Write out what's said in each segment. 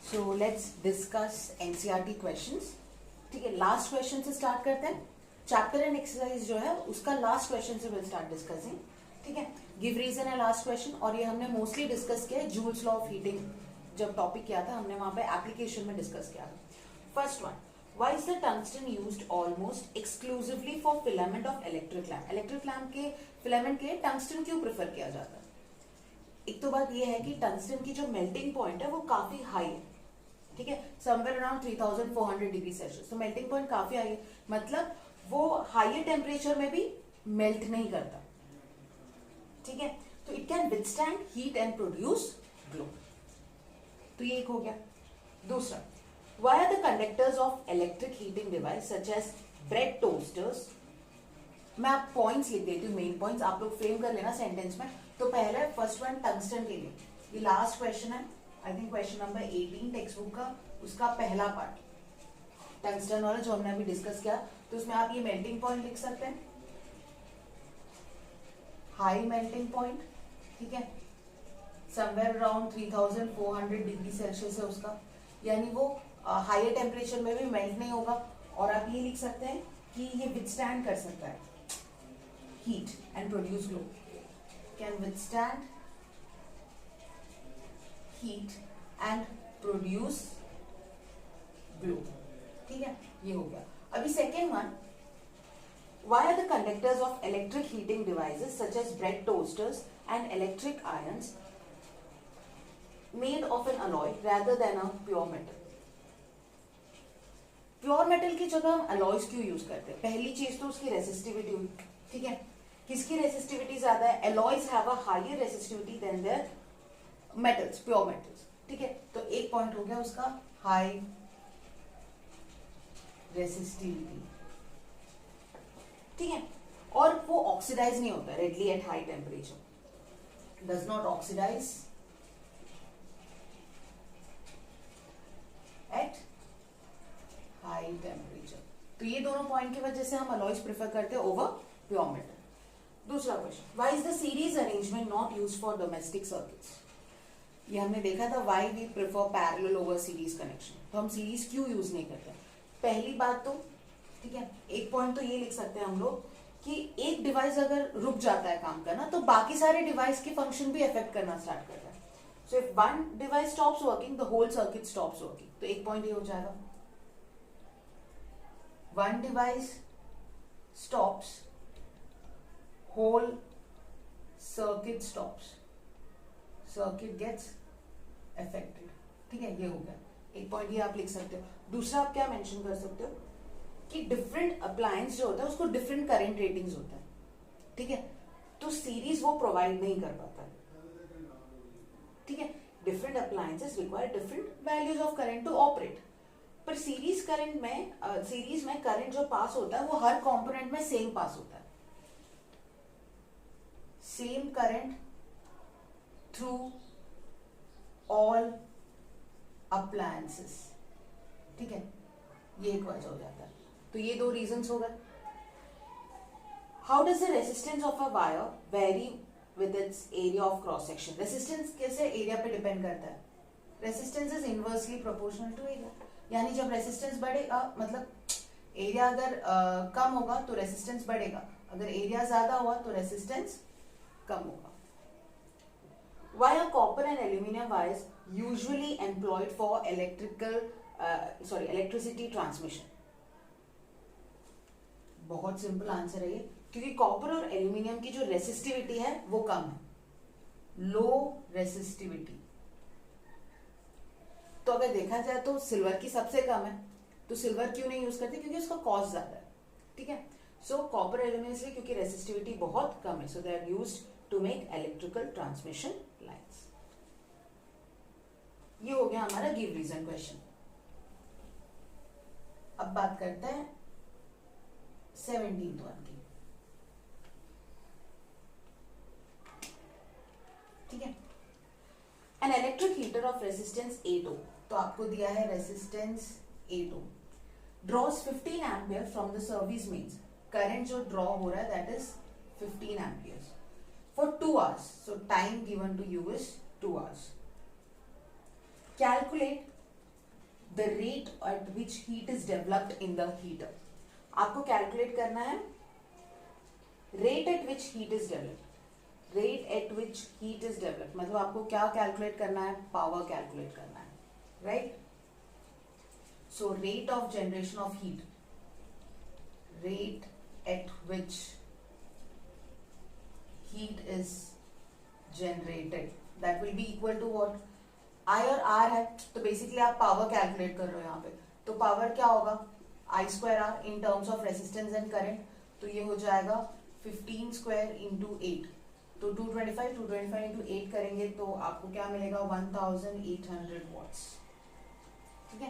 So let's discuss NCERT questions. ठीक है, last question से स्टार्ट करते हैं। चैप्टर एंड एक्सरसाइज जो है उसका लास्ट क्वेश्चन से विल स्टार्ट डिस्कसिंग। ठीक है, गिव रीजन है लास्ट क्वेश्चन, और ये हमने मोस्टली डिस्कस किया है जूल्स लॉ ऑफ हीटिंग जब टॉपिक किया था, हमने वहां पे एप्लीकेशन में डिस्कस किया था। First one, why is the tungsten used almost exclusively for filament of electric lamp? Electric lamp के फिलामेंट के टंगस्टन क्यों प्रेफर किया जाता है? एक तो बात ये है कि टंगस्टन की जो मेल्टिंग पॉइंट है वो काफी हाई है। ठीक है, समवेयर अराउंड 3400 डिग्री सेल्सियस। तो मेल्टिंग पॉइंट काफी हाई है, मतलब वो हाई टेम्परेचर में भी मेल्ट नहीं करता। ठीक है, तो it can withstand heat and produce glow. तो ये एक हो गया। दूसरा, why are the conductors of electric heating device such as bread toasters? मैं आप पॉइंट्स लिख देती हूँ, मेन पॉइंट्स आप लोग फ्रेम कर लेना सेंटेंस में। तो पहला फर्स्ट वन टंगस्टन के लिए, ये लास्ट क्वेश्चन है, I think question number 18 text book का, उसका पहला पार्ट टंगस्टन वाला जो हमने अभी डिस्कस किया। तो उसमें आप ये मेल्टिंग पॉइंट लिख सकते हैं, हाई मेल्टिंग पॉइंट। ठीक है, समवेयर अराउंड 3400 डिग्री सेल्सियस है उसका, यानी वो हाई टेम्परेचर में भी मेल्ट नहीं होगा। और आप ये लिख सकते हैं कि ये विथस्टैंड कर सकता है heat and produce glow, can withstand heat and produce glow. ठीक है, ये हो गया। अभी second one, why are the conductors of electric heating devices such as bread toasters and electric irons made of an alloy rather than a pure metal? Pure metal की जगह हम alloys क्यों यूज करते हैं? पहली चीज तो उसकी रेसिस्टिविटी हुई। ठीक है, किसकी रेसिस्टिविटी ज्यादा है? Alloys have a higher resistivity than their metals, pure metals. ठीक है, तो एक पॉइंट हो गया उसका हाई रेसिस्टिविटी। ठीक है, और वो ऑक्सीडाइज नहीं होता readily at high temperature, does not oxidise at high temperature. तो ये दोनों पॉइंट की वजह से हम अलॉयज प्रेफर करते हैं ओवर प्योर मेटल। दूसरा question, why is the series arrangement not used for domestic circuits? ये हमने देखा था, why we prefer parallel over series connection. तो हम सीरीज क्यों यूज नहीं करते? पहली बात तो, ठीक है, एक पॉइंट तो ये लिख सकते हैं हम लोग कि एक डिवाइस अगर रुक जाता है काम करना तो बाकी सारे डिवाइस के फंक्शन भी अफेक्ट करना स्टार्ट करता है। So if one device stops working the whole circuit stops working. तो एक पॉइंट ये हो जाएगा, one device stops whole circuit stops, circuit gets affected. ठीक है, ये हो गया एक पॉइंट, ये आप लिख सकते हो। दूसरा आप क्या मेंशन कर सकते हो कि डिफरेंट अप्लायंस जो होता है उसको डिफरेंट करंट रेटिंग्स होता है। ठीक है, तो सीरीज वो प्रोवाइड नहीं कर पाता है। ठीक है, different appliances require different values of current to operate. पर सीरीज करंट में सीरीज में करंट जो पास होता है वो हर कंपोनेंट में सेम पास होता है, same current through all appliances. ठीक है, ये एक वजह हो जाता है। तो ये दो रीजंस हो गए। How does the resistance of a wire vary with its area of cross section? Resistance कैसे एरिया पे डिपेंड करता है? Resistance is inversely proportional to area, यानी जब रेसिस्टेंस बढ़ेगा, मतलब एरिया अगर कम होगा तो रेसिस्टेंस बढ़ेगा, अगर एरिया ज्यादा हुआ तो रेसिस्टेंस कम होगा। Why are copper and aluminum wires usually employed for electricity transmission? बहुत सिंपल आंसर है ये, क्योंकि कॉपर और एल्यूमिनियम की जो रेसिस्टिविटी है वो कम है, लो रेसिस्टिविटी। तो अगर देखा जाए तो सिल्वर की सबसे कम है, तो सिल्वर क्यों नहीं यूज करते? क्योंकि उसका कॉस्ट ज्यादा है। ठीक है, सो कॉपर एल्यूमिनियम इसलिए क्योंकि रेसिस्टिविटी बहुत कम है, so they are used to make electrical transmission lines. ये हो गया हमारा गिव रीजन क्वेश्चन। अब बात करते हैं 17th वन की। ठीक है, an electric heater of resistance 8 ohm, तो आपको दिया है resistance 8 ohm, draws 15 ampere from the service mains. Current जो ड्रॉ हो रहा है that is 15 amperes for 2 hours. So time given to you is 2 hours. Calculate the rate at which heat is developed in the heater. आपको calculate करना है rate at which heat is developed. Rate at which heat is developed मतलब आपको क्या calculate करना है, power calculate करना है, right? So rate of generation of heat, rate at which heat is generated, that will be equal to what? I और R है, तो बेसिकली आप पावर कैलकुलेट कर रहे हो यहाँ पे, तो पावर क्या होगा? I square R in terms of resistance and current, तो ये हो जाएगा 15 स्क्वायर इंटू 8, तो 225 इंटू 8 करेंगे तो आपको क्या मिलेगा? 1800 वॉट्स, ठीक है?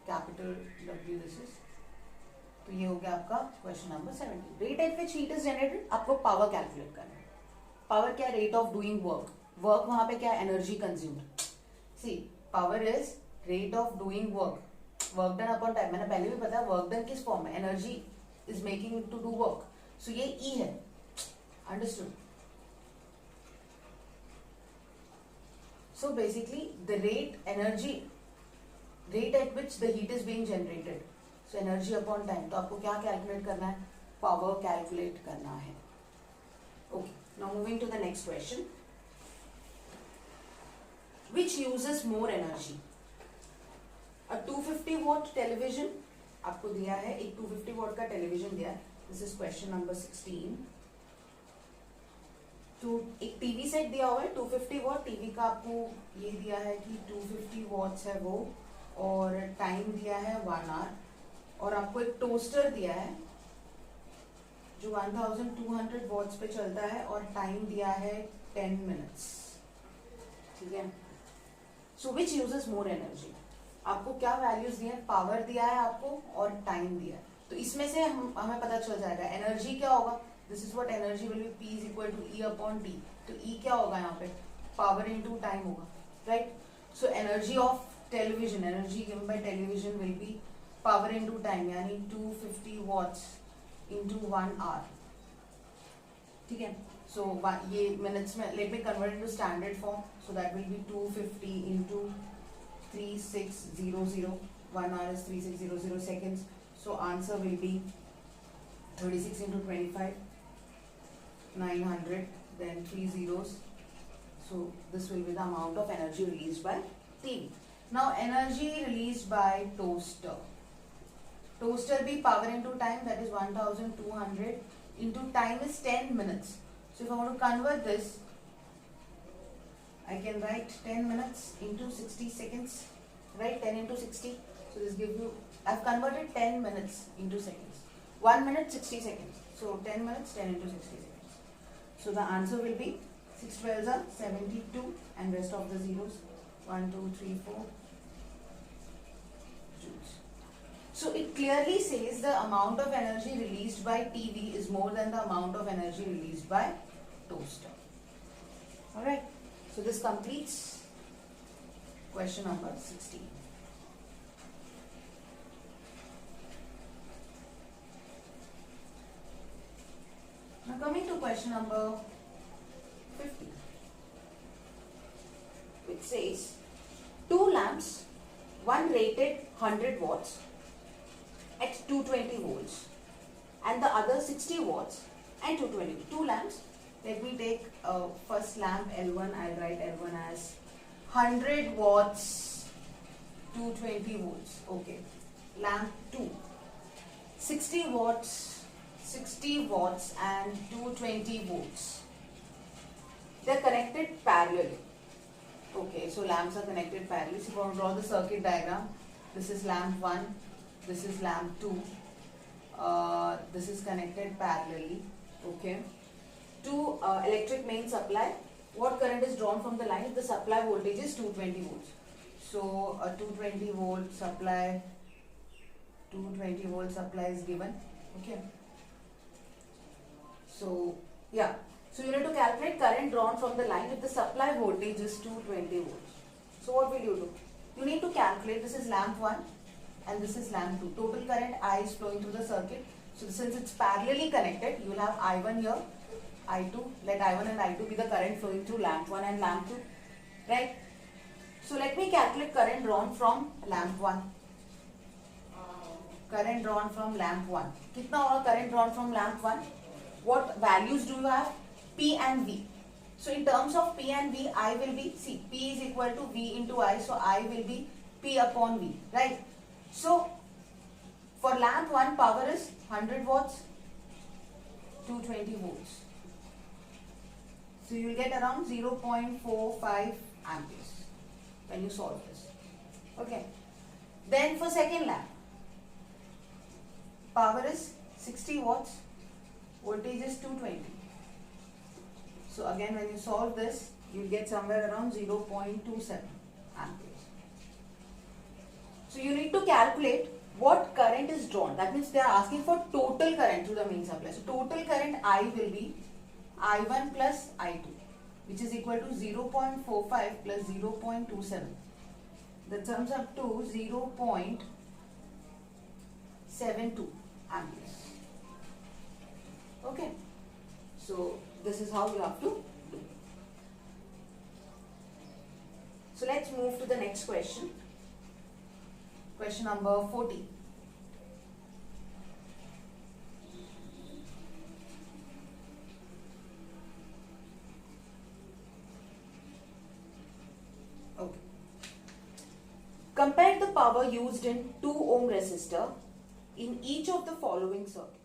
कैपिटल W दिस इज, तो ये हो गया आपका question number 70. Rate at which heat is generated, आपको पावर कैलकुलेट करना है. पावर क्या? Rate of doing work. Work वहां पे क्या? Energy consumed. See power is rate of doing work, work done upon time. मैंने पहले भी बताया वर्क डन किस फॉर्म में, energy is making to do work, so ये E है. Understood? So basically the rate energy, rate at which the heat is being generated, so energy upon time. तो आपको क्या कैलकुलेट करना है? पावर कैलकुलेट करना है. Okay, now moving to the next question. Which uses more energy? A 250 watt television आपको दिया है, एक 250 watt का टेलीविजन दिया है. This is question number 16. तो एक टीवी सेट दिया हुआ है 250 watt. टीवी का आपको ये दिया है कि 250 watts है वो, और टाइम दिया है 1 hour, और आपको एक टोस्टर दिया है जो 1200 watts पे चलता है, और टाइम दिया है 10 minutes. ठीक है? सो विच यूजेस मोर एनर्जी, आपको क्या वैल्यूज दिए हैं? पावर दिया है आपको और टाइम दिया है. तो इसमें से हमें पता चल जाएगा एनर्जी क्या होगा. This is what energy will be, P is equal to E upon T. तो E क्या होगा यहाँ पे? पावर इनटू टाइम होगा, right? So energy of television, energy given by television will be power into time, यानी 250 watts into 1 hour. ठीक है? So ये minutes में, let me convert into standard form. So that will be 250 into 3600. 1 hour is 3600 seconds. So answer will be 36 into 25, 900. Then 3 zeros. So this will be the amount of energy released by TV. Now energy released by toaster. Toaster be power into time, that is 1200 into time is 10 minutes. So if I want to convert this, I can write 10 minutes into 60 seconds, right? 10 into 60. So this gives you, I've converted 10 minutes into seconds. 1 minute, 60 seconds. So 10 minutes, 10 into 60 seconds. So the answer will be 6 12s are 72, and rest of the zeros 1, 2, 3, 4 joules. So it clearly says the amount of energy released by TV is more than the amount of energy released by toaster. Alright, so this completes question number 16. Now coming to question number 50, which says 2 lamps, one rated 100 watts at 220 volts and the other 60 watts and 220. 2 lamps. Let me take first lamp L1. I'll write L1 as 100 watts, 220 volts. Okay. Lamp 2, 60 watts, 60 watts and 220 volts. They are connected parallelly. Okay, so lamps are connected parallelly. So if I want to draw the circuit diagram, this is lamp 1, this is lamp 2. This is connected parallelly. Okay. To electric main supply, what current is drawn from the line if the supply voltage is 220 volts. So a 220 volt supply, 220 volt supply is given. Okay. So yeah, so you need to calculate current drawn from the line if the supply voltage is 220 volts. So what will you do? You need to calculate, this is lamp 1 and this is lamp 2. Total current I is flowing through the circuit. So since it's parallelly connected, you will have I1 here, I2, let I1 and I2 be the current flowing through lamp 1 and lamp 2, right? So let me calculate current drawn from lamp 1. current drawn from lamp 1. कितना होगा current drawn from lamp 1? What values do you have? P and V. So in terms of P and V, I will be, see, P is equal to V into I, so I will be P upon V, right? So for lamp 1, power is 100 watts, 220 volts. So you will get around 0.45 amperes when you solve this. Okay. Then for second lamp, power is 60 watts, voltage is 220. So again, when you solve this, you will get somewhere around 0.27 amperes. So you need to calculate what current is drawn. That means they are asking for total current through the main supply. So total current I will be I1 plus I2, which is equal to 0.45 plus 0.27. That sums up to 0.72 amperes. Okay. So this is how you have to do. So let's move to the next question. Question number 14. Okay. Compare the power used in 2 ohm resistor in each of the following circuits.